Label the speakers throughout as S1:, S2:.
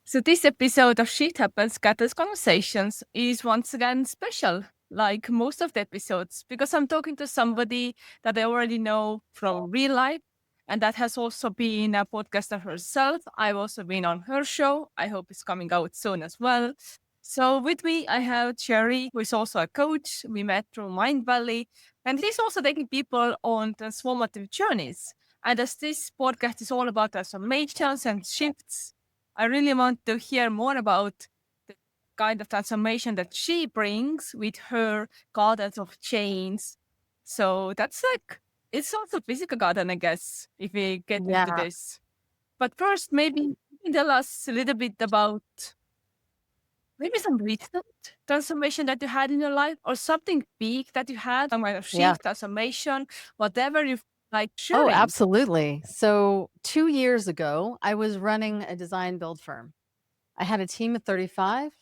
S1: So this episode of Shit Happens Catalyst Conversations is once again special, like most of the episodes, because I'm talking to somebody that I already know from real life, and that has also been a podcaster herself. I've also been on her show. I hope it's coming out soon as well. So with me, I have Cheri, who is also a coach. We met through Mind Valley, and he's also taking people on transformative journeys. And as this podcast is all about transformations and shifts, I really want to hear more about the kind of transformation that she brings with her gardens of chains. So that's like, it's also physical garden, I guess, if we get into
S2: Yeah.
S1: this. But first, maybe you can tell us a little bit about maybe some recent transformation that you had in your life or something big that you had, some kind of
S2: Yeah.
S1: shift, transformation, whatever you like
S2: Oh,
S1: sharing.
S2: absolutely. So 2 years ago, I was running a design build firm. I had a team of 35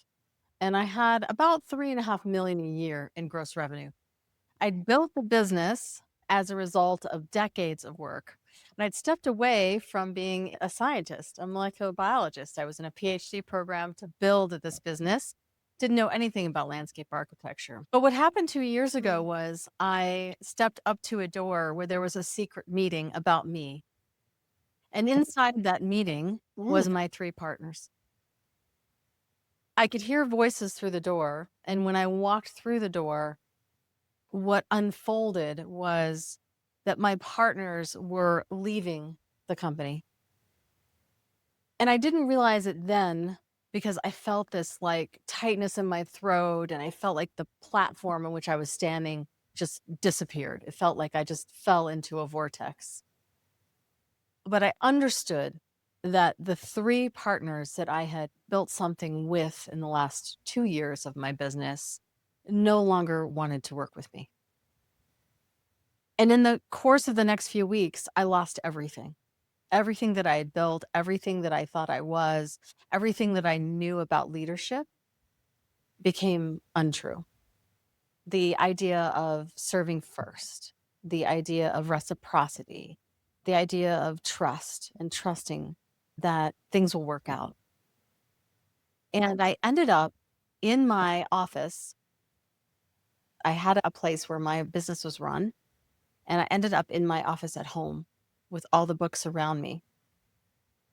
S2: and I had about 3.5 million a year in gross revenue. I'd built the business as a result of decades of work. And I'd stepped away from being a scientist, a molecular biologist. I was in a PhD program to build this business. Didn't know anything about landscape architecture. But what happened 2 years ago
S1: Mm.
S2: was I stepped up to a door where there was a secret meeting about me. And inside that meeting was
S1: Ooh.
S2: my three partners. I could hear voices through the door. And when I walked through the door, what unfolded was that my partners were leaving the company. And I didn't realize it then because I felt this like tightness in my throat and I felt like the platform on which I was standing just disappeared. It felt like I just fell into a vortex. But I understood that the three partners that I had built something with in the last 2 years of my business no longer wanted to work with me. And in the course of the next few weeks, I lost everything. Everything that I had built, everything that I thought I was, everything that I knew about leadership became untrue. The idea of serving first, the idea of reciprocity, the idea of trust and trusting that things will work out. And I ended up in my office. I had a place where my business was run, and I ended up in my office at home with all the books around me.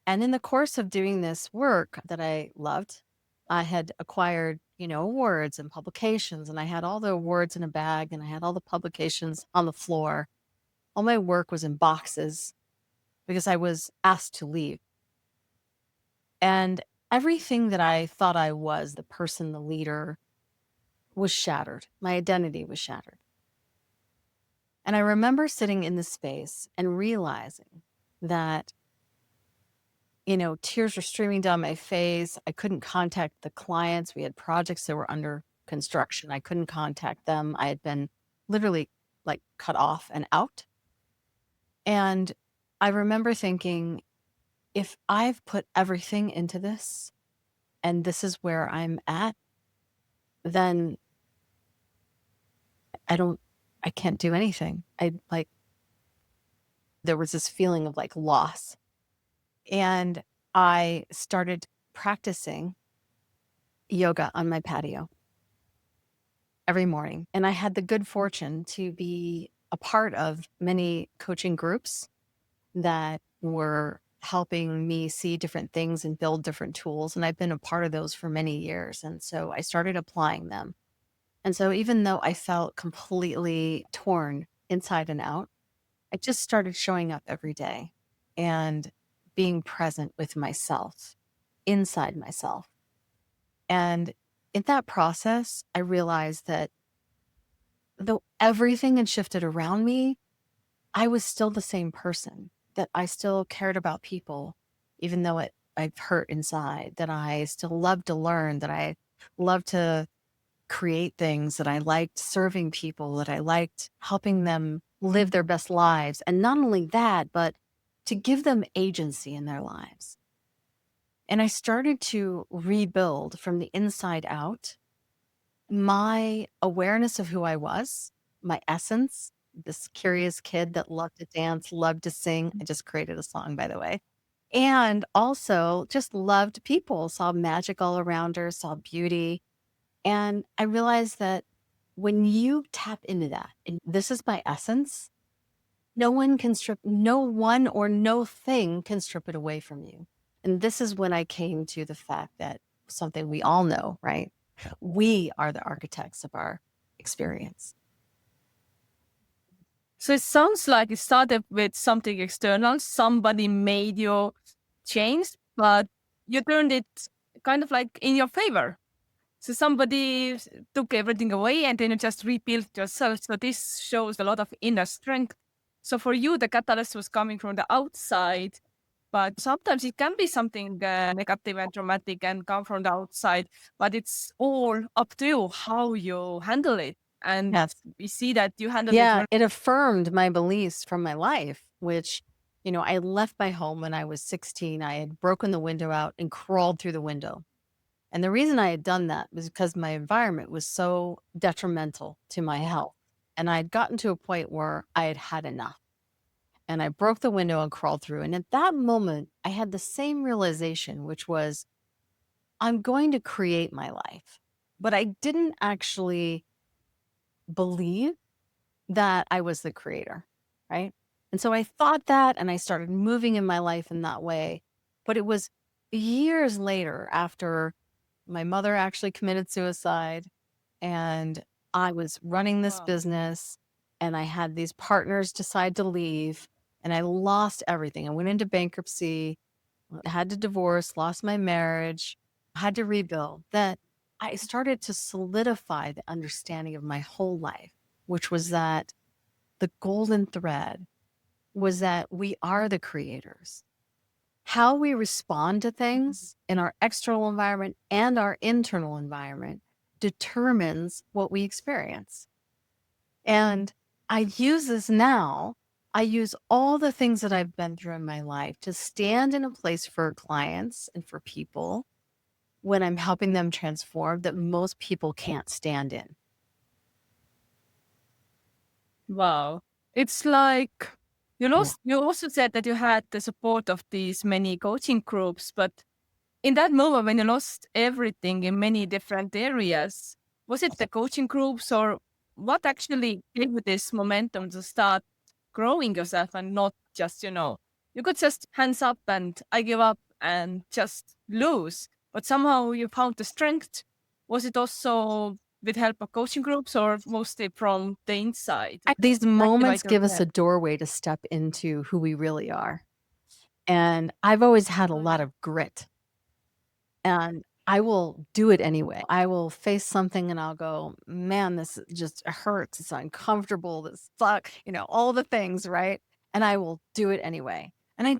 S2: And in the course of doing this work that I loved, I had acquired, awards and publications, and I had all the awards in a bag and I had all the publications on the floor. All my work was in boxes because I was asked to leave. And everything that I thought I was, the person, the leader, was shattered. My identity was shattered. And I remember sitting in this space and realizing that tears were streaming down my face. I couldn't contact the clients. We had projects that were under construction. I couldn't contact them. I had been literally like cut off and out. And I remember thinking, if I've put everything into this and this is where I'm at, then I can't do anything. There was this feeling of like loss. And I started practicing yoga on my patio every morning. And I had the good fortune to be a part of many coaching groups that were helping me see different things and build different tools. And I've been a part of those for many years. And so I started applying them. And so even though I felt completely torn inside and out, I just started showing up every day and being present with myself, inside myself. And in that process, I realized that though everything had shifted around me, I was still the same person, that I still cared about people, even though I've hurt inside, that I still loved to learn, that I loved to create things, that I liked serving people, that I liked helping them live their best lives. And not only that, but to give them agency in their lives. And I started to rebuild from the inside out my awareness of who I was, my essence, this curious kid that loved to dance, loved to sing. I just created a song, by the way. and also just loved people, saw magic all around her, saw beauty. And I realized that when you tap into that, and this is my essence, no one or no thing can strip it away from you. And this is when I came to the fact that something we all know, right? We are the architects of our experience.
S1: So it sounds like it started with something external. Somebody made you change, but you turned it kind of like in your favor. So somebody took everything away and then you just rebuilt yourself. So this shows a lot of inner strength. So for you, the catalyst was coming from the outside, but sometimes it can be something negative and traumatic and come from the outside, but it's all up to you how you handle it. And
S2: Yes.
S1: we see that you handled it
S2: Yeah,
S1: very
S2: it affirmed my beliefs from my life, which, I left my home when I was 16. I had broken the window out and crawled through the window. And the reason I had done that was because my environment was so detrimental to my health. And I had gotten to a point where I had had enough. And I broke the window and crawled through. And at that moment, I had the same realization, which was I'm going to create my life. But I didn't actually believe that I was the creator, right? And so I thought that and I started moving in my life in that way. But it was years later after my mother actually committed suicide and I was running this
S1: wow.
S2: business and I had these partners decide to leave and I lost everything. I went into bankruptcy, had to divorce, lost my marriage, had to rebuild. That I started to solidify the understanding of my whole life, which was that the golden thread was that we are the creators. How we respond to things in our external environment and our internal environment determines what we experience. And I use this now. I use all the things that I've been through in my life to stand in a place for clients and for people when I'm helping them transform that most people can't stand in.
S1: Wow. It's like
S2: Yeah.
S1: you also said that you had the support of these many coaching groups, but in that moment when you lost everything in many different areas, was it the coaching groups or what actually gave you this momentum to start growing yourself and not just, you could just hands up and I give up and just lose. But somehow you found the strength. Was it also with help of coaching groups or mostly from the inside?
S2: These moments
S1: Activate
S2: give us
S1: yourself.
S2: a doorway to step into who we really are. And I've always had a lot of grit and I will do it anyway. I will face something and I'll go, man, this just hurts. It's uncomfortable. This sucks, all the things, right? And I will do it anyway. And I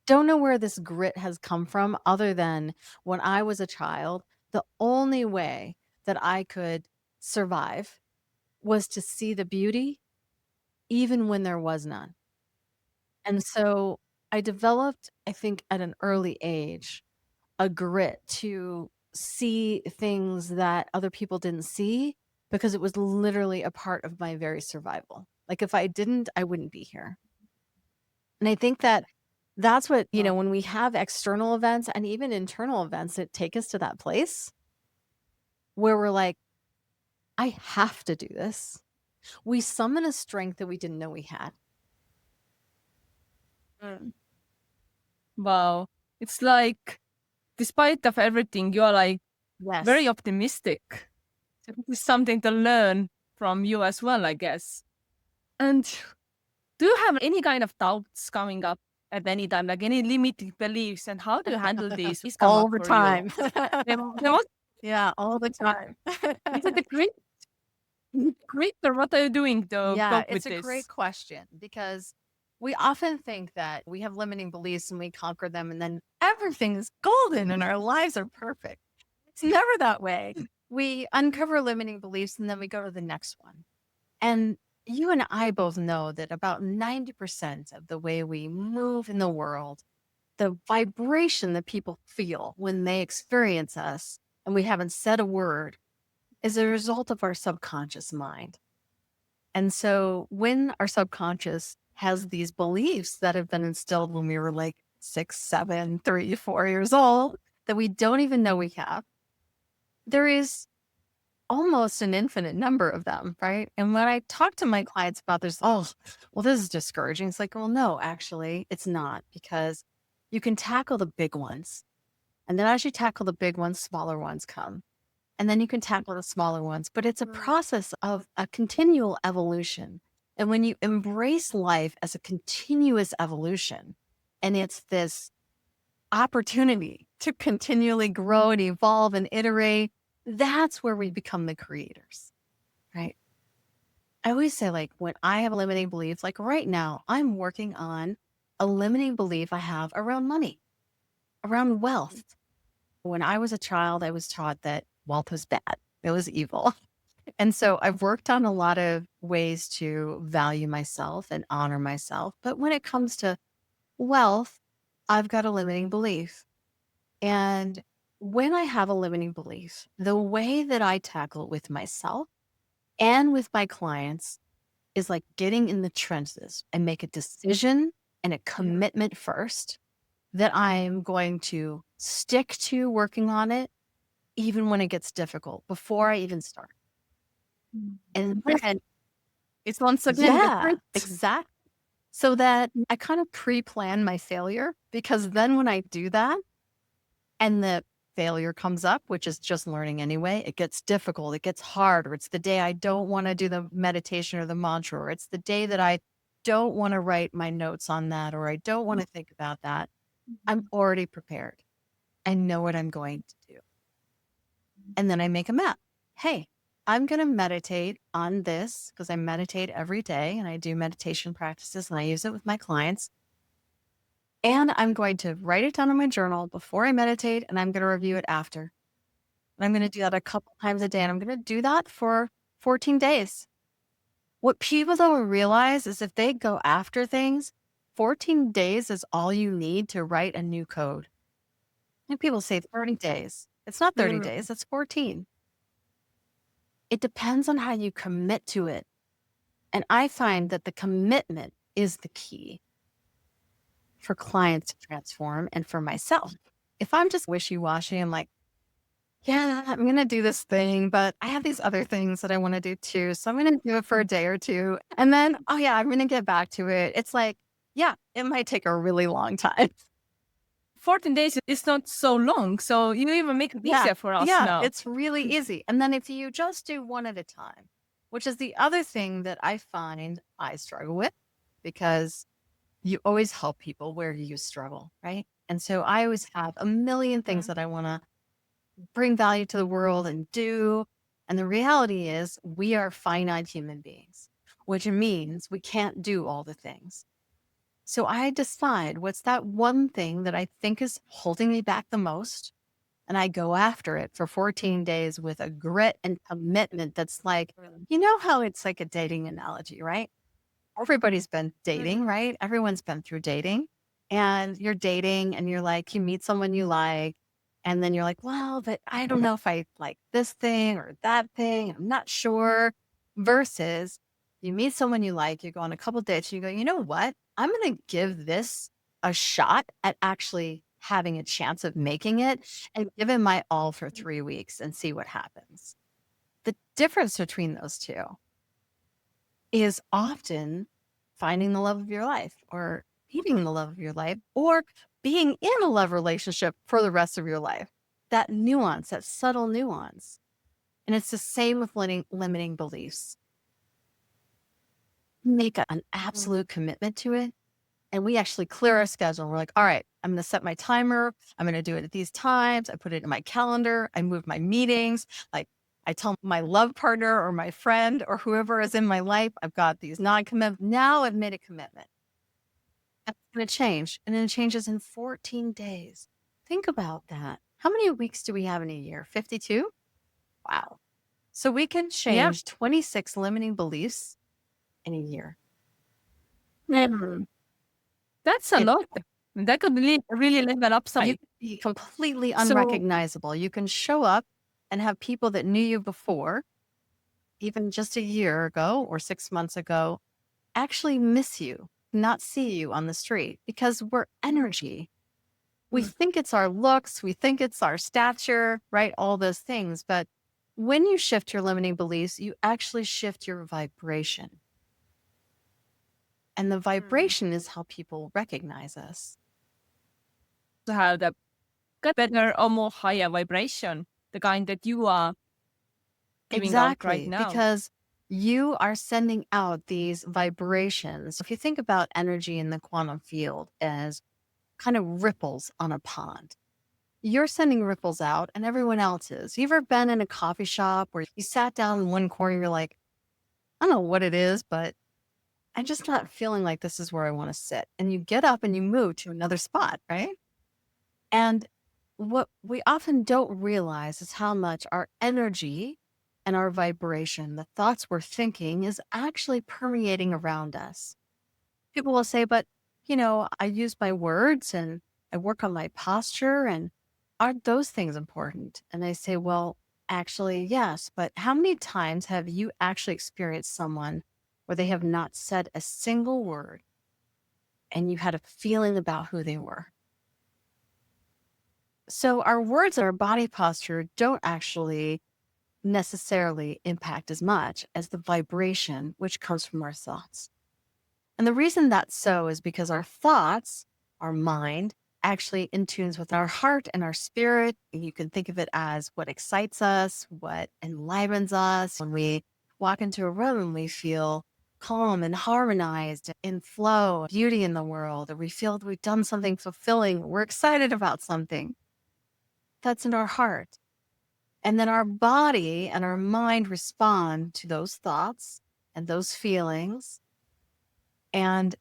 S2: don't know where this grit has come from other than when I was a child, the only way that I could survive was to see the beauty even when there was none. And so I developed, I think, at an early age, a grit to see things that other people didn't see because it was literally a part of my very survival. Like if I didn't, I wouldn't be here. And I think that that's what,
S1: Wow.
S2: when we have external events and even internal events that take us to that place where we're like, I have to do this. We summon a strength that we didn't know we had.
S1: Mm. Wow. It's like, despite of everything, you're like very
S2: Yes.
S1: optimistic. So this is something to learn from you as well, I guess. And do you have any kind of doubts coming up at any time, like any limiting beliefs, and how do you handle these? These come
S2: All
S1: up
S2: the
S1: for you.
S2: time.
S1: They must,
S2: Yeah, all the time.
S1: is it a great, great, or what are you doing to
S2: Yeah,
S1: cope with
S2: it's a great
S1: this?
S2: question because we often think that we have limiting beliefs and we conquer them and then everything is golden and our lives are perfect. It's never that way. We uncover limiting beliefs and then we go to the next one. And you and I both know that about 90% of the way we move in the world, the vibration that people feel when they experience us and we haven't said a word is a result of our subconscious mind. And so when our subconscious has these beliefs that have been instilled when we were like 6, 7, 3, 4 years old that we don't even know we have. There is almost an infinite number of them, right? And when I talk to my clients about this, oh, well, this is discouraging. It's like, well, no, actually, it's not, because you can tackle the big ones. And then as you tackle the big ones, smaller ones come. And then you can tackle the smaller ones. But it's a process of a continual evolution. And when you embrace life as a continuous evolution, and it's this opportunity to continually grow and evolve and iterate, that's where we become the creators, right? I always say, like, when I have a limiting belief, like right now, I'm working on a limiting belief I have around money, around wealth. When I was a child, I was taught that wealth was bad, it was evil. And so I've worked on a lot of ways to value myself and honor myself. But when it comes to wealth, I've got a limiting belief. And when I have a limiting belief, the way that I tackle it with myself and with my clients is like getting in the trenches and make a decision and a commitment first that I'm going to stick to working on it, even when it gets difficult, before I even start. And then,
S1: It's once again
S2: yeah,
S1: different.
S2: exactly. So that I kind of pre-plan my failure, because then when I do that and the failure comes up, which is just learning anyway, it gets difficult, it gets hard, or it's the day I don't want to do the meditation or the mantra, or it's the day that I don't want to write my notes on that, or I don't want to think about that. I'm already prepared. I know what I'm going to do. And then I make a map. Hey, I'm going to meditate on this, because I meditate every day and I do meditation practices and I use it with my clients. And I'm going to write it down in my journal before I meditate, and I'm going to review it after. And I'm going to do that a couple times a day. And I'm going to do that for 14 days. What people don't realize is if they go after things, 14 days is all you need to write a new code. And people say 30 days. It's not 30 days, it's 14. It depends on how you commit to it. And I find that the commitment is the key for clients to transform and for myself. If I'm just wishy-washy, I'm like, yeah, I'm going to do this thing, but I have these other things that I want to do too. So I'm going to do it for a day or two. And then, oh yeah, I'm going to get back to it. It's like, yeah, it might take a really long time.
S1: 14 days is not so long. So you even make it easier for us now.
S2: It's really easy. And then if you just do one at a time, which is the other thing that I find I struggle with, because you always help people where you struggle, right? And so I always have a million things that I want to bring value to the world and do. And the reality is we are finite human beings, which means we can't do all the things. So I decide what's that one thing that I think is holding me back the most. And I go after it for 14 days with a grit and commitment that's like, you know how it's like a dating analogy, right? Everybody's been dating, right? Everyone's been through dating, and you're dating and you're like, you meet someone you like, and then you're like, well, but I don't know if I like this thing or that thing. I'm not sure. Versus you meet someone you like, you go on a couple dates, you go, you know what? I'm going to give this a shot at actually having a chance of making it, and give it my all for 3 weeks and see what happens. The difference between those two is often finding the love of your life, or meeting the love of your life, or being in a love relationship for the rest of your life. That nuance, that subtle nuance. And it's the same with limiting beliefs. Make an absolute commitment to it. And we actually clear our schedule. We're like, all right, I'm going to set my timer. I'm going to do it at these times. I put it in my calendar. I move my meetings. Like, I tell my love partner or my friend or whoever is in my life, I've got these non-commitments. Now I've made a commitment. That's going to change. And then it changes in 14 days. Think about that. How many weeks do we have in a year? 52? Wow. So we can
S1: Yeah.
S2: change 26 limiting beliefs in a year.
S1: That's a
S2: It-
S1: lot. That could really level up
S2: You
S1: some.
S2: can be completely
S1: So
S2: unrecognizable. You can show up and have people that knew you before, even just a year ago or 6 months ago, actually miss you not see you on the street because we're energy. We think it's our looks, we think it's our stature, right? All those things. But when you shift your limiting beliefs, you actually shift your vibration. And the vibration is how people recognize us.
S1: To have the better or more higher vibration, the kind that you are giving out right
S2: Exactly,
S1: now.
S2: because you are sending out these vibrations. If you think about energy in the quantum field as kind of ripples on a pond, you're sending ripples out and everyone else is. You ever been in a coffee shop where you sat down in one corner, you're like, I don't know what it is, but I'm just not feeling like this is where I want to sit. And you get up and you move to another spot, right? And what we often don't realize is how much our energy and our vibration, the thoughts we're thinking, is actually permeating around us. People will say, but, I use my words and I work on my posture, and aren't those things important? And I say, well, actually, yes. But how many times have you actually experienced someone where they have not said a single word and you had a feeling about who they were? So our words and our body posture don't actually necessarily impact as much as the vibration, which comes from our thoughts. And the reason that's so is because our thoughts, our mind, actually in tunes with our heart and our spirit. You can think of it as what excites us, what enlivens us. When we walk into a room, we feel calm and harmonized, in flow, beauty in the world, or we feel that we've done something fulfilling. We're excited about something. That's in our heart. And then our body and our mind respond to those thoughts and those feelings and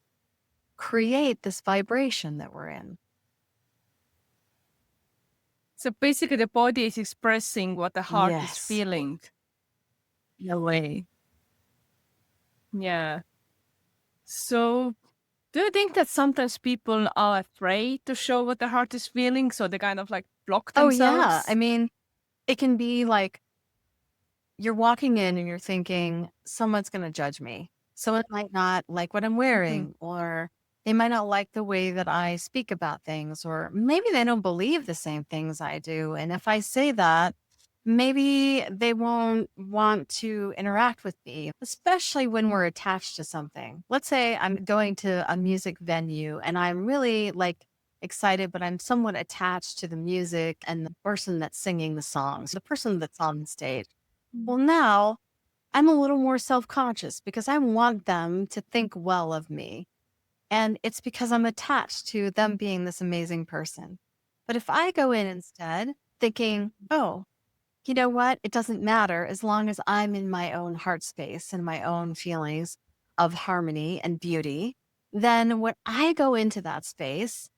S2: create this vibration that we're in.
S1: So basically, the body is expressing what the heart is
S2: Yes.
S1: feeling in a way. Yeah. So, do you think that sometimes people are afraid to show what their heart is feeling? So they kind of like block
S2: Oh, yeah. I
S1: themselves?
S2: mean, it can be like you're walking in and you're thinking, someone's going to judge me. Someone might not like what I'm
S1: Mhm.
S2: wearing, or they might not like the way that I speak about things, or maybe they don't believe the same things I do. And if I say that, maybe they won't want to interact with me, especially when we're attached to something. Let's say I'm going to a music venue and I'm really like excited, but I'm somewhat attached to the music and the person that's singing the songs, the person that's on the stage. Well, now I'm a little more self conscious because I want them to think well of me. And it's because I'm attached to them being this amazing person. But if I go in instead thinking, oh, you know what? It doesn't matter as long as I'm in my own heart space and my own feelings of harmony and beauty, then when I go into that space,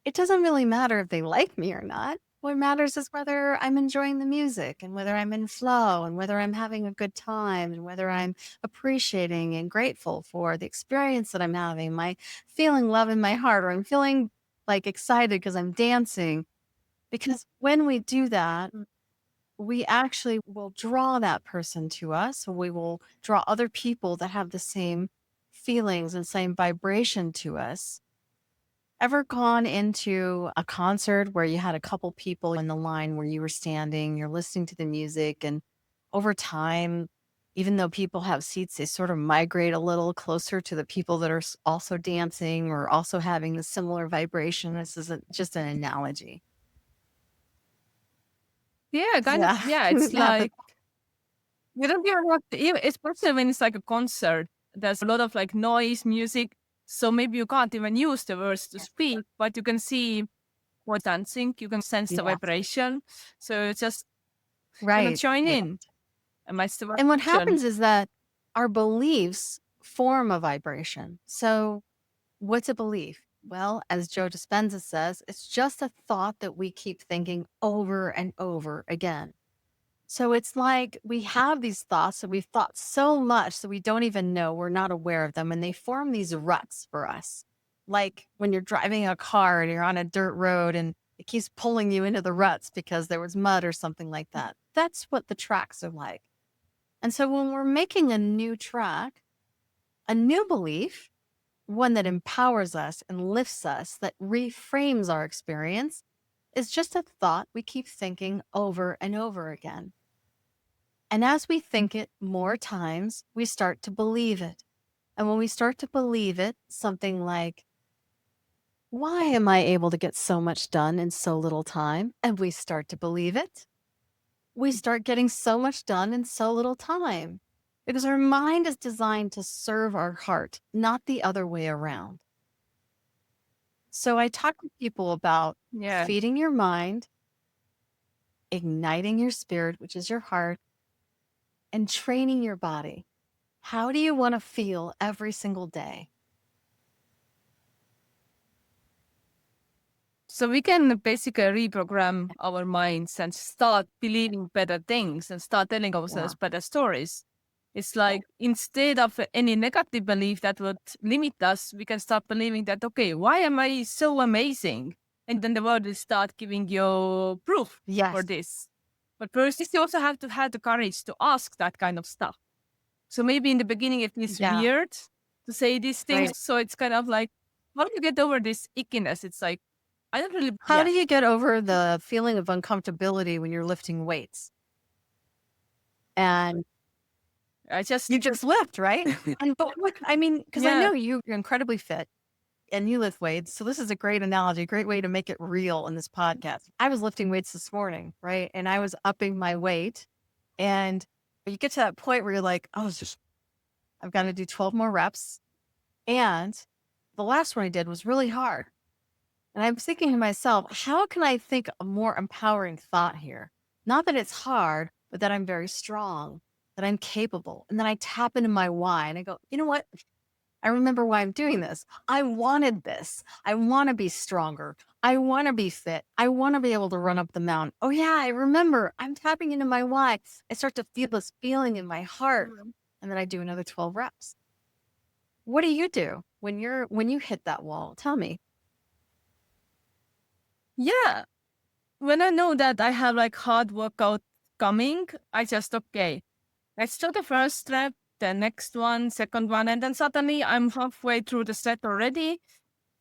S2: it doesn't really matter if they like me or not. What matters is whether I'm enjoying the music and whether I'm in flow and whether I'm having a good time and whether I'm appreciating and grateful for the experience that I'm having. My feeling love in my heart, or I'm feeling like excited because I'm dancing. Because when we do that, we actually will draw that person to us. We will draw other people that have the same feelings and same vibration to us. Ever gone into a concert where you had a couple people in the line where you were standing, you're listening to the music, and over time, even though people have seats, they sort of migrate a little closer to the people that are also dancing or also having the similar vibration? This is just an analogy.
S1: Yeah, kind of.
S2: Yeah,
S1: Yeah, it's
S2: it happens.
S1: like you don't even have to, especially when it's like a concert. There's a lot of like noise, music. So maybe you can't even use the words to speak, but you can see what's dancing. You can sense the
S2: Yes,
S1: vibration. So it's just gonna
S2: right.
S1: join in and match the
S2: And what
S1: vibration.
S2: happens is that our beliefs form a vibration. So, what's a belief? Well, as Joe Dispenza says, it's just a thought that we keep thinking over and over again. So it's like we have these thoughts that we've thought so much that we don't even know, we're not aware of them, and they form these ruts for us. Like when you're driving a car and you're on a dirt road and it keeps pulling you into the ruts because there was mud or something like that. That's what the tracks are like. And so when we're making a new track, a new belief, one that empowers us and lifts us, that reframes our experience, is just a thought we keep thinking over and over again. And as we think it more times, we start to believe it. And when we start to believe it, something like, why am I able to get so much done in so little time? And we start to believe it. We start getting so much done in so little time because our mind is designed to serve our heart, not the other way around. So I talk to people about
S1: Yeah.
S2: feeding your mind, igniting your spirit, which is your heart, and training your body. How do you want to feel every single day?
S1: So we can basically reprogram our minds and start believing better things and start telling ourselves better stories. It's like instead of any negative belief that would limit us, we can start believing that, okay, why am I so amazing? And then the world will start giving you proof for
S2: Yes.
S1: this. But first, you also have to have the courage to ask that kind of stuff. So maybe in the beginning, it is
S2: Yeah.
S1: weird to say these things.
S2: Right.
S1: So it's kind of like, how do you get over this ickiness? It's like, I don't really.
S2: How do you get over the feeling of uncomfortability when you're lifting weights? And
S1: I just.
S2: you just lift, right? But what, I mean, because I
S1: Yeah.
S2: know you're incredibly fit and you lift weights. So this is a great analogy, great way to make it real in this podcast. I was lifting weights this morning, right? And I was upping my weight. And you get to that point where you're like, oh, I've got to do 12 more reps. And the last one I did was really hard. And I'm thinking to myself, how can I think a more empowering thought here? Not that it's hard, but that I'm very strong, that I'm capable. And then I tap into my why and I go, you know what? I remember why I'm doing this. I wanted this. I want to be stronger. I want to be fit. I want to be able to run up the mountain. Oh, yeah, I remember. I'm tapping into my why. I start to feel this feeling in my heart. And then I do another 12 reps. What do you do when you hit that wall? Tell me.
S1: Yeah. When I know that I have like hard workout coming, I just, okay, let's do the first step, the next one, second one, and then suddenly I'm halfway through the set already.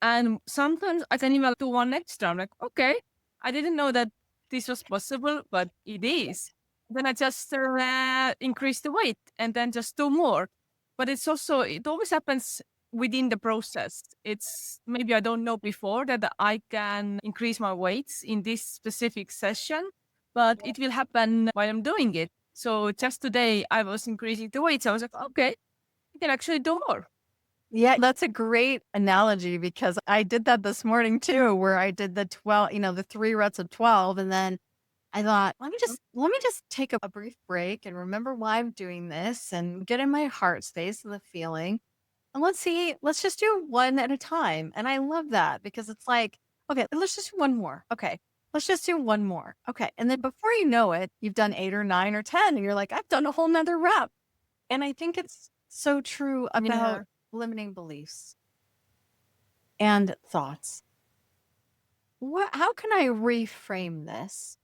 S1: And sometimes I can even do one extra. I'm like, okay, I didn't know that this was possible, but it is. Then I just increase the weight and then just do more. But it's also, it always happens within the process. It's maybe I don't know before that I can increase my weights in this specific session, but it will happen while I'm doing it. So just today I was increasing the weights. I was like, okay, I can actually do more.
S2: Yeah, that's a great analogy because I did that this morning too, where I did the 12, the 3 reps of 12. And then I thought, let me just take a brief break and remember why I'm doing this and get in my heart space and the feeling. And let's just do one at a time. And I love that because it's like, okay, let's just do one more. Okay. Let's just do one more. Okay. And then before you know it, you've done 8 or 9 or 10 and you're like, I've done a whole nother rep. And I think it's so true about limiting beliefs and thoughts. How can I reframe this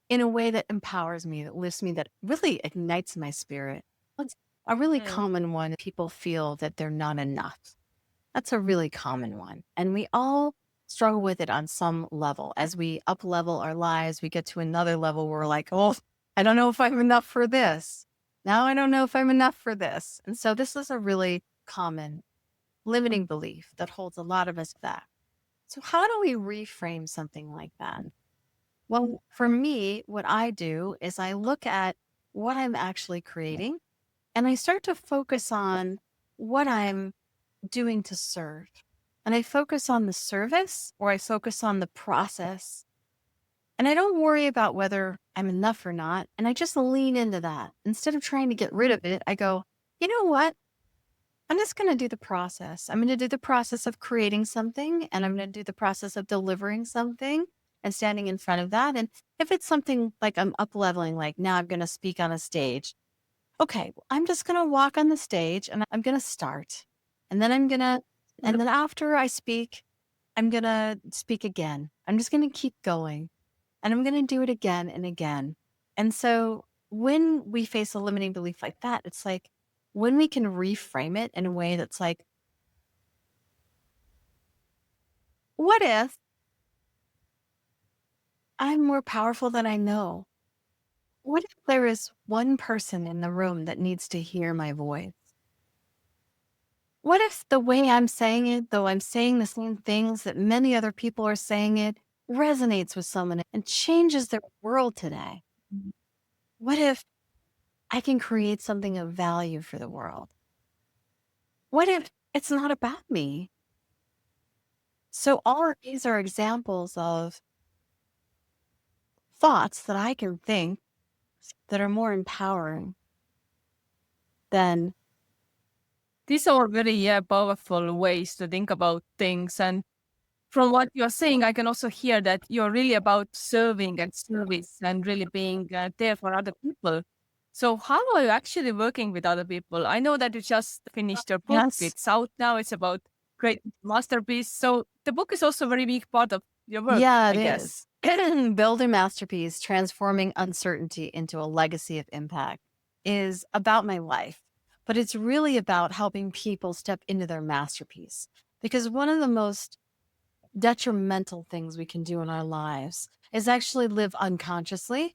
S2: in a way that empowers me, that lifts me, that really ignites my spirit? What's a really common one? People feel that they're not enough. That's a really common one. And we all struggle with it on some level. As we up level our lives, we get to another level where we're like, oh, I don't know if I'm enough for this. Now I don't know if I'm enough for this. And so this is a really common limiting belief that holds a lot of us back. So how do we reframe something like that? Well, for me, what I do is I look at what I'm actually creating and I start to focus on what I'm doing to serve. And I focus on the service or I focus on the process. And I don't worry about whether I'm enough or not. And I just lean into that. Instead of trying to get rid of it, I go, you know what? I'm just going to do the process. I'm going to do the process of creating something and I'm going to do the process of delivering something and standing in front of that. And if it's something like I'm up leveling, like now I'm going to speak on a stage. Okay, I'm just going to walk on the stage and I'm going to start. And then and then after I speak, I'm going to speak again. I'm just going to keep going and I'm going to do it again and again. And so when we face a limiting belief like that, it's like when we can reframe it in a way that's like, what if I'm more powerful than I know? What if there is one person in the room that needs to hear my voice? What if the way I'm saying it, though I'm saying the same things that many other people are saying it, resonates with someone and changes their world today? What if I can create something of value for the world? What if it's not about me? So, all of these are examples of thoughts that I can think that are more empowering than,
S1: These are very powerful ways to think about things. And from what you're saying, I can also hear that you're really about serving and service and really being there for other people. So, how are you actually working with other people? I know that you just finished your book,
S2: yes,
S1: it's out now, it's about great masterpiece. So, the book is also a very big part of your work,
S2: yeah,
S1: I
S2: it
S1: guess.
S2: is. Build a masterpiece, transforming uncertainty into a legacy of impact is about my life, but it's really about helping people step into their masterpiece. Because one of the most detrimental things we can do in our lives is actually live unconsciously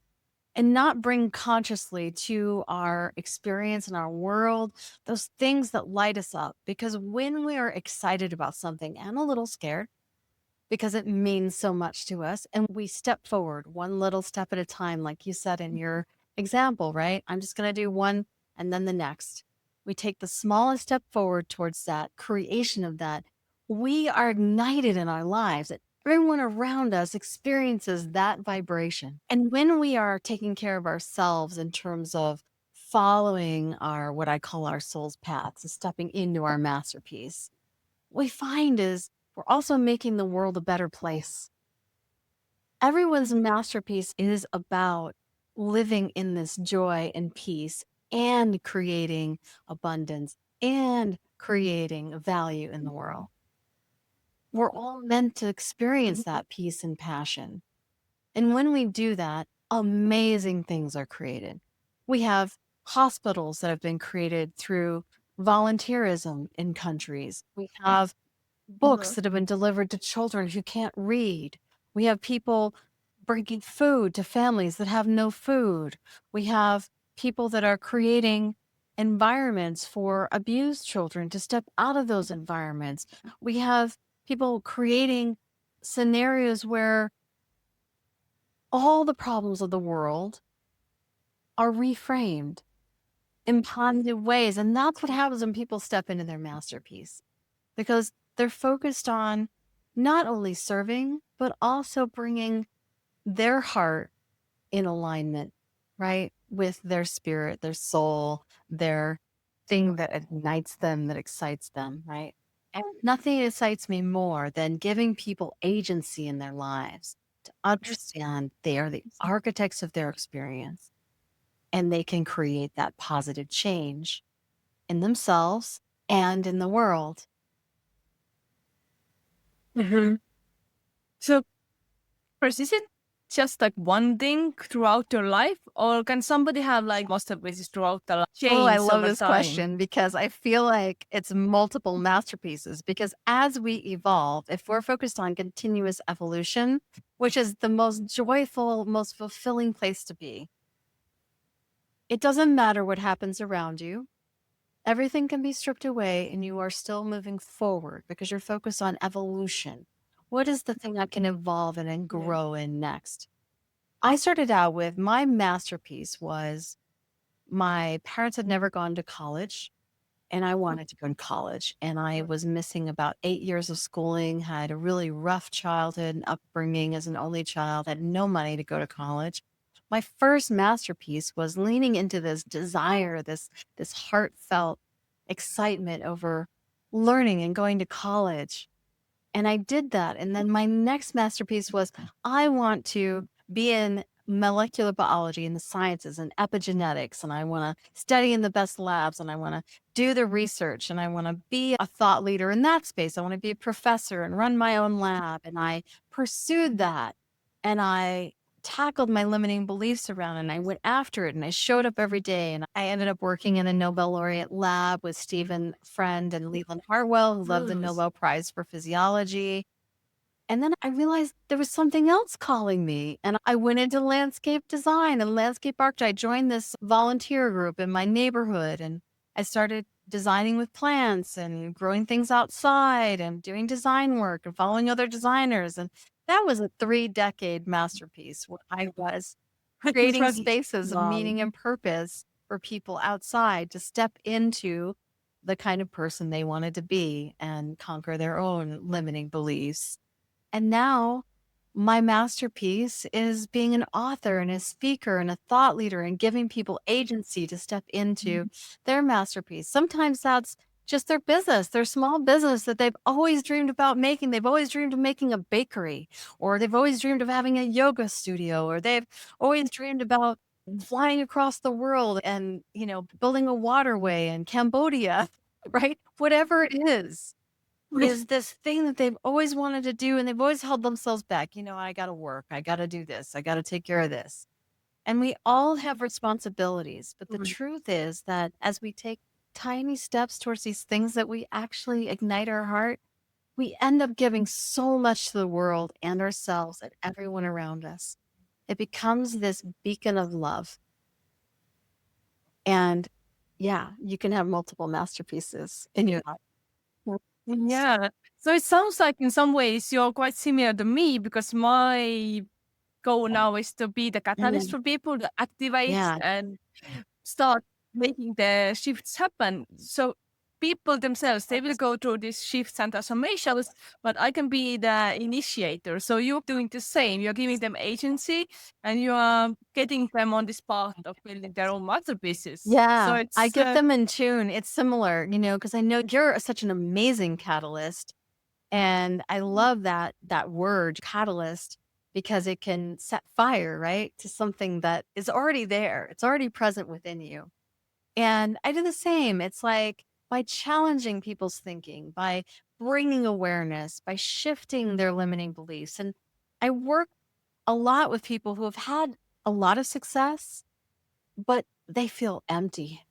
S2: and not bring consciously to our experience and our world those things that light us up. Because when we are excited about something and a little scared, because it means so much to us, and we step forward one little step at a time, like you said in your example, right? I'm just going to do one and then the next. We take the smallest step forward towards that creation of that. We are ignited in our lives. Everyone around us experiences that vibration. And when we are taking care of ourselves in terms of following our, what I call our soul's paths, stepping into our masterpiece, what we find is we're also making the world a better place. Everyone's masterpiece is about living in this joy and peace and creating abundance and creating value in the world. We're all meant to experience that peace and passion. And when we do that, amazing things are created. We have hospitals that have been created through volunteerism in countries. We have books
S1: Mhm.
S2: that have been delivered to children who can't read. We have people bringing food to families that have no food. We have people that are creating environments for abused children to step out of those environments. We have people creating scenarios where all the problems of the world are reframed in positive ways. And that's what happens when people step into their masterpiece, because they're focused on not only serving, but also bringing their heart in alignment, right? With their spirit, their soul, their thing that ignites them, that excites them, right? And nothing excites me more than giving people agency in their lives to understand they are the architects of their experience and they can create that positive change in themselves and in the world.
S1: Mhm. So, first, is it just like one thing throughout your life, or can somebody have like masterpieces throughout the life
S2: Oh, I
S1: change
S2: love
S1: over
S2: this
S1: time?
S2: question because I feel like it's multiple masterpieces. Because as we evolve, if we're focused on continuous evolution, which is the most joyful, most fulfilling place to be, it doesn't matter what happens around you. Everything can be stripped away and you are still moving forward because you're focused on evolution. What is the thing I can evolve in and
S1: Yeah.
S2: grow in next? I started out with my masterpiece was my parents had never gone to college and I wanted to go to college. And I was missing about 8 years of schooling, had a really rough childhood and upbringing as an only child, had no money to go to college. My first masterpiece was leaning into this desire, this heartfelt excitement over learning and going to college. And I did that. And then my next masterpiece was I want to be in molecular biology and the sciences and epigenetics. And I want to study in the best labs and I want to do the research and I want to be a thought leader in that space. I want to be a professor and run my own lab. And I pursued that. And I tackled my limiting beliefs around it and I went after it and I showed up every day and I ended up working in a Nobel laureate lab with Stephen Friend and Leland Hartwell, who love the
S1: Mm.
S2: Nobel Prize for Physiology. And then I realized there was something else calling me. And I went into landscape design and landscape architecture. I joined this volunteer group in my neighborhood and I started designing with plants and growing things outside and doing design work and following other designers. And that was a 3-decade masterpiece where I was
S1: It's
S2: creating
S1: really
S2: spaces of
S1: wow.
S2: meaning and purpose for people outside to step into the kind of person they wanted to be and conquer their own limiting beliefs. And now my masterpiece is being an author and a speaker and a thought leader and giving people agency to step into their masterpiece. Sometimes that's just their business, their small business that they've always dreamed about making. They've always dreamed of making a bakery, or they've always dreamed of having a yoga studio, or they've always dreamed about flying across the world and, building a waterway in Cambodia, right? Whatever it is this thing that they've always wanted to do and they've always held themselves back. I got to work. I got to do this. I got to take care of this. And we all have responsibilities. But the truth is that as we take tiny steps towards these things that we actually ignite our heart, we end up giving so much to the world and ourselves and everyone around us. It becomes this beacon of love. And yeah, you can have multiple masterpieces in your life.
S1: Yeah. So it sounds like in some ways you're quite similar to me because my goal now is to be the catalyst
S2: Mhm.
S1: for people to activate
S2: Yeah.
S1: and start making the shifts happen. So people themselves, they will go through these shifts and transformations, but I can be the initiator. So you're doing the same. You're giving them agency and you are getting them on this path of building their own masterpieces. So
S2: Yeah, I
S1: it's
S2: get them in tune. It's similar, because I know you're such an amazing catalyst. And I love that word catalyst because it can set fire, right? To something that is already there. It's already present within you. And I do the same. It's like by challenging people's thinking, by bringing awareness, by shifting their limiting beliefs. And I work a lot with people who have had a lot of success, but they feel empty.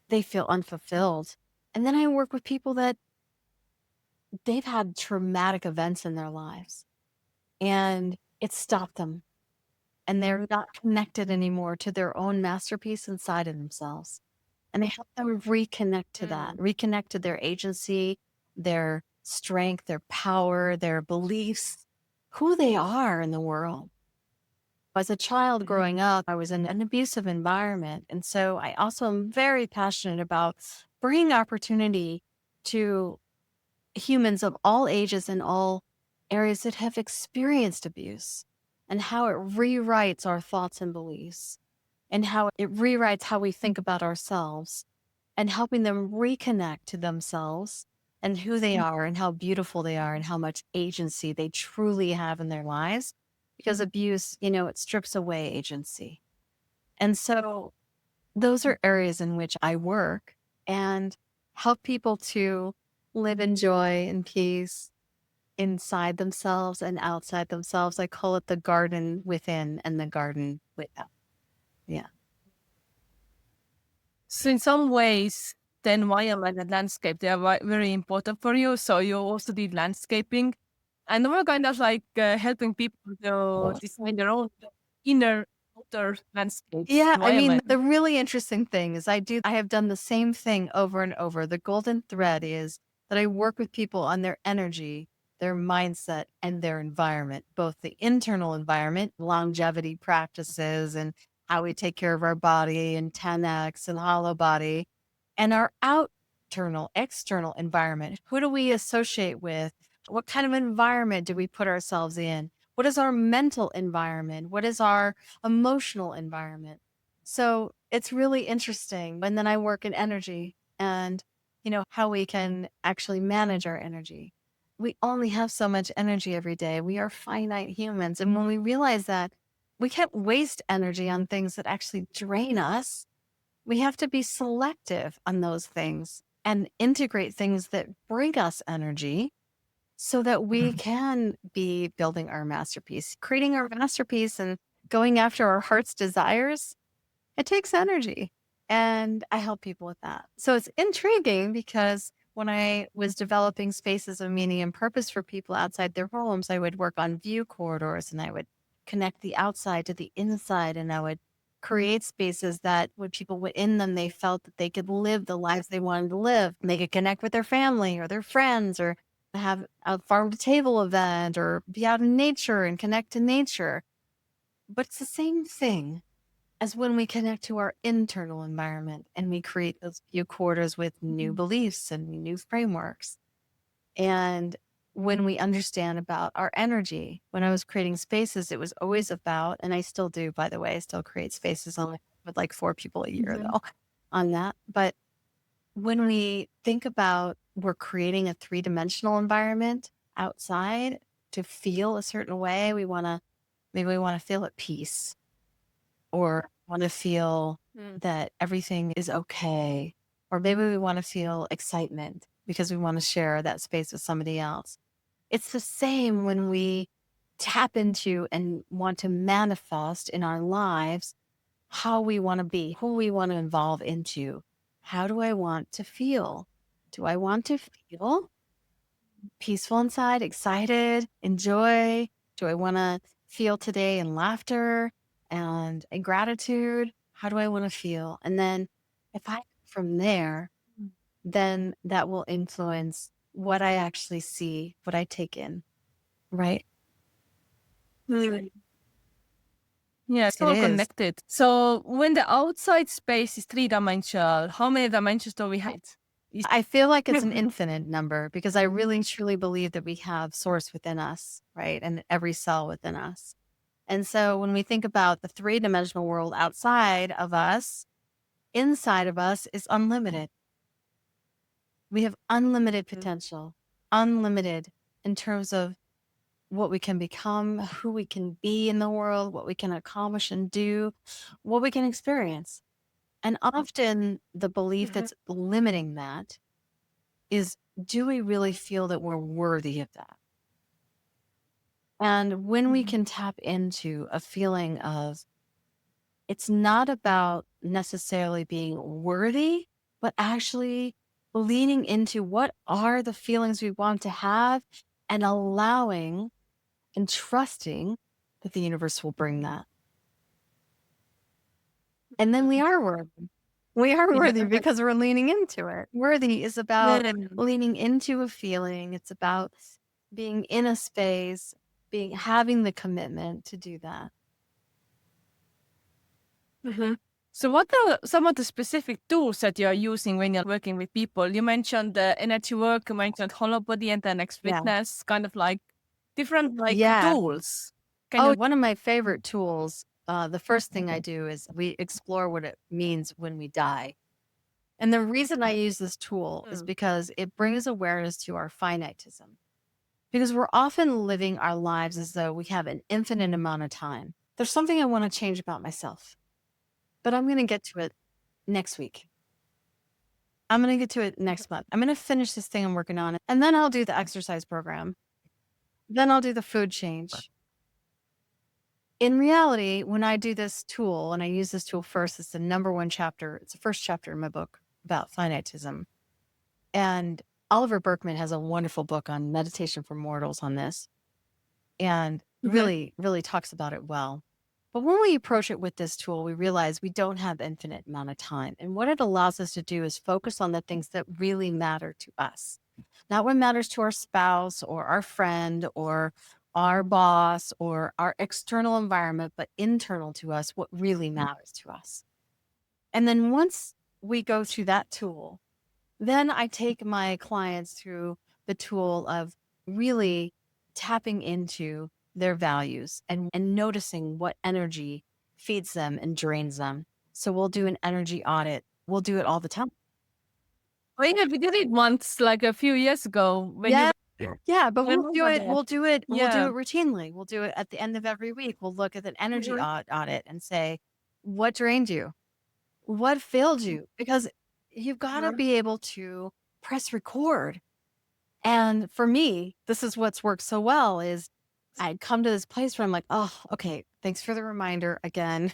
S2: They feel unfulfilled. And then I work with people that they've had traumatic events in their lives and it stopped them and they're not connected anymore to their own masterpiece inside of themselves. And I help them reconnect to that,
S1: Mm.
S2: reconnect to their agency, their strength, their power, their beliefs, who they are in the world. As a child growing up, I was in an abusive environment. And so I also am very passionate about bringing opportunity to humans of all ages and all areas that have experienced abuse and how it rewrites our thoughts and beliefs and how it rewrites how we think about ourselves and helping them reconnect to themselves and who they are and how beautiful they are and how much agency they truly have in their lives because abuse, it strips away agency. And so those are areas in which I work and help people to live in joy and peace inside themselves and outside themselves. I call it the garden within and the garden without. Yeah.
S1: So in some ways, the environment and landscape, they are very important for you. So you also did landscaping. And we're kind of like helping people to design their own inner outer landscapes,
S2: Yeah, I mean,
S1: environment.
S2: the really interesting thing is I have done the same thing over and over. The golden thread is that I work with people on their energy, their mindset, and their environment, both the internal environment, longevity practices, and how we take care of our body and 10x and hollow body, and our external environment. Who do we associate with? What kind of environment do we put ourselves in? What is our mental environment? What is our emotional environment? So it's really interesting. And then I work in energy and, how we can actually manage our energy. We only have so much energy every day. We are finite humans. And when we realize that, we can't waste energy on things that actually drain us. We have to be selective on those things and integrate things that bring us energy so that we can be building our masterpiece, creating our masterpiece and going after our heart's desires. It takes energy. And I help people with that. So it's intriguing because when I was developing spaces of meaning and purpose for people outside their homes, I would work on view corridors and I would connect the outside to the inside. And I would create spaces that when people were in them, they felt that they could live the lives they wanted to live. And they could connect with their family or their friends or have a farm to table event or be out in nature and connect to nature. But it's the same thing as when we connect to our internal environment and we create those view quarters with new beliefs and new frameworks. And when we understand about our energy, when I was creating spaces, it was always about, and I still do, by the way, I still create spaces only with like 4 people a year though on that. But when we think about we're creating a 3-dimensional environment outside to feel a certain way, maybe we want to feel at peace or want to feel that everything is okay. Or maybe we want to feel excitement because we want to share that space with somebody else. It's the same when we tap into and want to manifest in our lives how we want to be, who we want to evolve into. How do I want to feel? Do I want to feel peaceful inside, excited, enjoy? Do I want to feel today in laughter and in gratitude? How do I want to feel? And then if I from there, then that will influence what I actually see, what I take in, right?
S1: Yeah, it's
S2: It
S1: all
S2: is.
S1: connected. So when the outside space is 3-dimensional, how many dimensions do we have?
S2: I feel like it's an infinite number because I really truly believe that we have source within us, right? And every cell within us. And so when we think about the 3-dimensional world outside of us, inside of us is unlimited. We have unlimited potential, unlimited in terms of what we can become, who we can be in the world, what we can accomplish and do, what we can experience. And often the belief that's limiting that is, do we really feel that we're worthy of that? And when we can tap into a feeling of, it's not about necessarily being worthy, but actually leaning into what are the feelings we want to have and allowing and trusting that the universe will bring that. And then we are worthy. We are worthy because we're leaning into it. Worthy is about leaning into a feeling. It's about being in a space, having the commitment to do that.
S1: So what are some of the specific tools that you are using when you're working with people? You mentioned the energy work, you mentioned hollow body and then next
S2: Yeah.
S1: witness, kind of like different like
S2: Yeah.
S1: tools. Can you
S2: One of my favorite tools, the first thing I do is we explore what it means when we die. And the reason I use this tool is because it brings awareness to our finitism. Because we're often living our lives as though we have an infinite amount of time. There's something I want to change about myself, but I'm going to get to it next week. I'm going to get to it next month. I'm going to finish this thing I'm working on, and then I'll do the exercise program. Then I'll do the food change. In reality, when I do this tool, and I use this tool first, it's the number 1 chapter. It's the first chapter in my book about finitism. And Oliver Berkman has a wonderful book on meditation for mortals on this. And really, really talks about it well. But when we approach it with this tool, we realize we don't have infinite amount of time. And what it allows us to do is focus on the things that really matter to us, not what matters to our spouse or our friend or our boss or our external environment, but internal to us, what really matters to us. And then once we go through that tool, then I take my clients through the tool of really tapping into their values and noticing what energy feeds them and drains them. So we'll do an energy audit. We'll do it all the time.
S1: Oh yeah, we did it once like a few years ago when
S2: Yeah.
S1: you
S2: Yeah, but we'll do
S1: remember
S2: it.
S1: that.
S2: We'll do it. We'll do
S1: Yeah.
S2: it routinely. We'll do it at the end of every week. We'll look at an energy audit and say, what drained you? What failed you? Because you've got to be able to press record. And for me, this is what's worked so well is I'd come to this place where I'm like, oh, okay, thanks for the reminder again.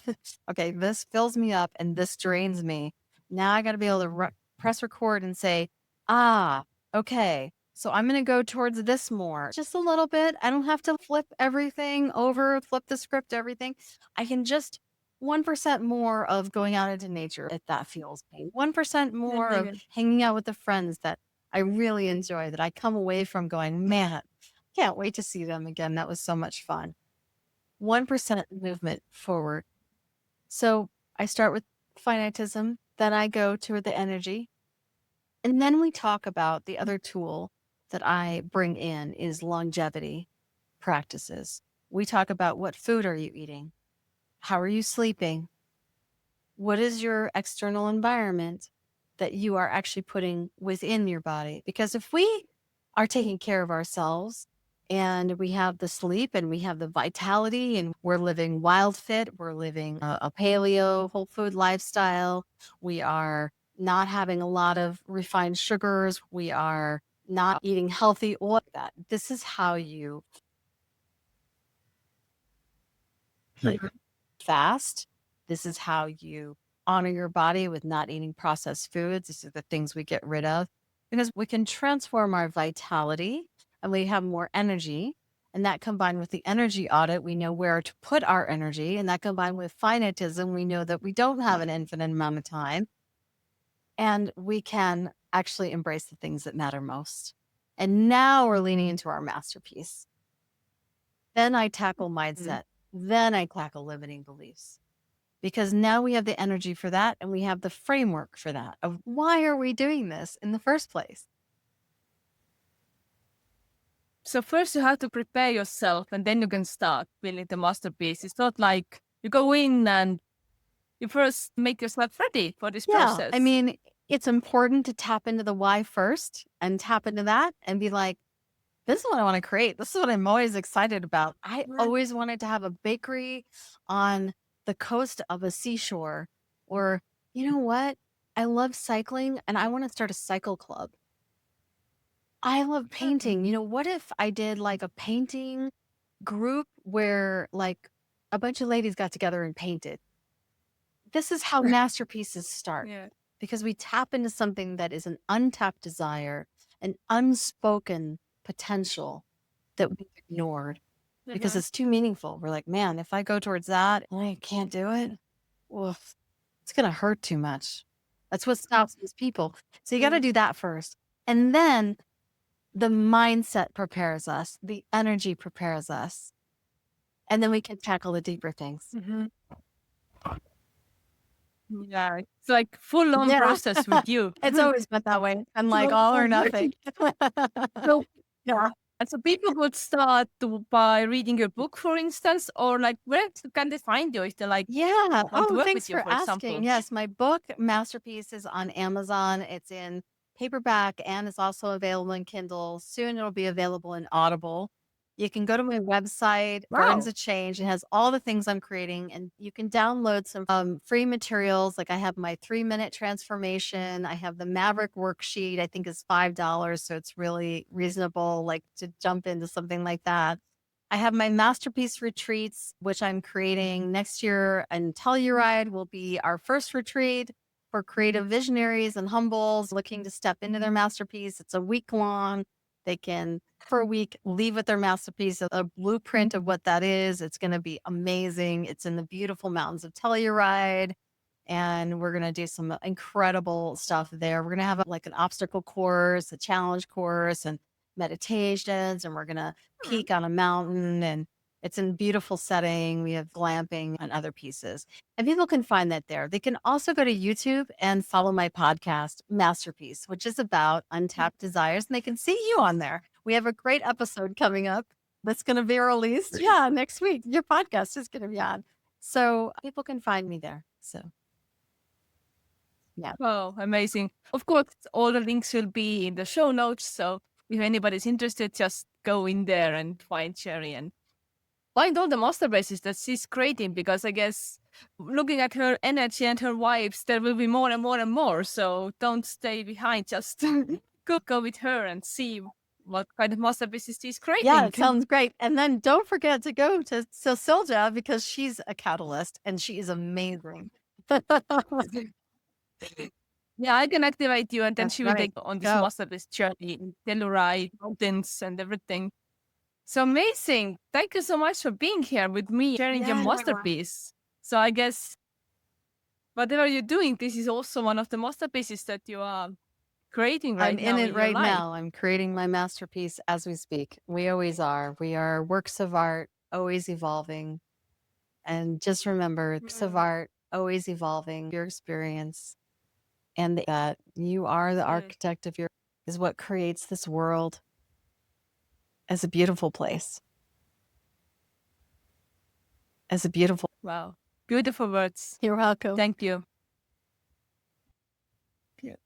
S2: Okay, this fills me up and this drains me. Now I got to be able to press record and say, ah, okay, so I'm going to go towards this more, just a little bit. I don't have to flip everything over, flip the script, everything. I can just 1% more of going out into nature if that feels me. 1% more of hanging out with the friends that I really enjoy, that I come away from going, man, can't wait to see them again. That was so much fun. 1% movement forward. So I start with finitism, then I go to the energy. And then we talk about the other tool that I bring in is longevity practices. We talk about what food are you eating? How are you sleeping? What is your external environment that you are actually putting within your body? Because if we are taking care of ourselves and we have the sleep and we have the vitality and we're living wild fit, we're living a paleo whole food lifestyle, we are not having a lot of refined sugars, we are not eating healthy oil, that this is how you fast. This is how you honor your body with not eating processed foods. These are the things we get rid of because we can transform our vitality and we have more energy. And that combined with the energy audit, we know where to put our energy. And that combined with finitism, we know that we don't have an infinite amount of time. And we can actually embrace the things that matter most. And now we're leaning into our masterpiece. Then I tackle mindset. Then I tackle limiting beliefs. Because now we have the energy for that and we have the framework for that of why are we doing this in the first place?
S1: So first you have to prepare yourself and then you can start building the masterpiece. It's not like you go in and you first make yourself ready for this process.
S2: I mean, it's important to tap into the why first and tap into that and be like, this is what I want to create. This is what I'm always excited about. I always wanted to have a bakery on the coast of a seashore. Or, you know what? I love cycling and I want to start a cycle club. I love painting. You know, what if I did like a painting group where like a bunch of ladies got together and painted? This is how masterpieces start because we tap into something that is an untapped desire, an unspoken potential that we've ignored because it's too meaningful. We're like, man, if I go towards that and I can't do it, well, it's going to hurt too much. That's what stops these people. So you got to do that first. And then the mindset prepares us, the energy prepares us. And then we can tackle the deeper things.
S1: Yeah, it's like full on process with you.
S2: It's always been that way. And like all or nothing.
S1: So, yeah. And so people would start by reading your book, for instance, or like where can they find you if they like want to work
S2: thanks
S1: with you,
S2: for
S1: for
S2: asking.
S1: example?
S2: Yes, my book Masterpiece is on Amazon. It's in paperback and it's also available in Kindle. Soon it'll be available in Audible. You can go to my website, Gardens of Change. It has all the things I'm creating, and you can download some free materials. Like I have my 3-minute transformation. I have the Maverick worksheet. I think is $5, so it's really reasonable. Like to jump into something like that. I have my masterpiece retreats, which I'm creating next year, and Telluride will be our first retreat for creative visionaries and humbles looking to step into their masterpiece. It's a week long. They can, for a week, leave with their masterpiece, a blueprint of what that is. It's going to be amazing. It's in the beautiful mountains of Telluride. And we're going to do some incredible stuff there. We're going to have like an obstacle course, a challenge course, and meditations. And we're going to peak on a mountain. And it's in a beautiful setting. We have glamping and other pieces. And people can find that there. They can also go to YouTube and follow my podcast, Masterpiece, which is about untapped desires. And they can see you on there. We have a great episode coming up that's going to be released. Yeah, next week. Your podcast is going to be on. So people can find me there. So. Yeah.
S1: Oh, amazing. Of course, all the links will be in the show notes. So if anybody's interested, just go in there and find Cheri and find all the masterpieces that she's creating, because I guess looking at her energy and her vibes, there will be more and more and more. So don't stay behind. Just go with her and see what kind of masterpieces she's creating.
S2: Yeah, it sounds great. And then don't forget to go to Silja because she's a catalyst and she is amazing.
S1: Yeah, I can activate you, and then
S2: That's
S1: she will
S2: right.
S1: take on this
S2: Go.
S1: masterpiece journey in Telluride mountains and everything. So amazing! Thank you so much for being here with me, sharing your
S2: Yeah.
S1: masterpiece. So I guess whatever you're doing, this is also one of the masterpieces that you are creating
S2: I'm
S1: right
S2: in
S1: now
S2: it
S1: in your
S2: right
S1: life.
S2: now. I'm creating my masterpiece as we speak. We always are. We are works of art, always evolving. And just remember, works of art, always evolving, your experience, and that you are the
S1: Yes.
S2: architect of your is what creates this world as a beautiful place, as a beautiful.
S1: Wow. Beautiful words.
S2: You're welcome.
S1: Thank you. Yeah.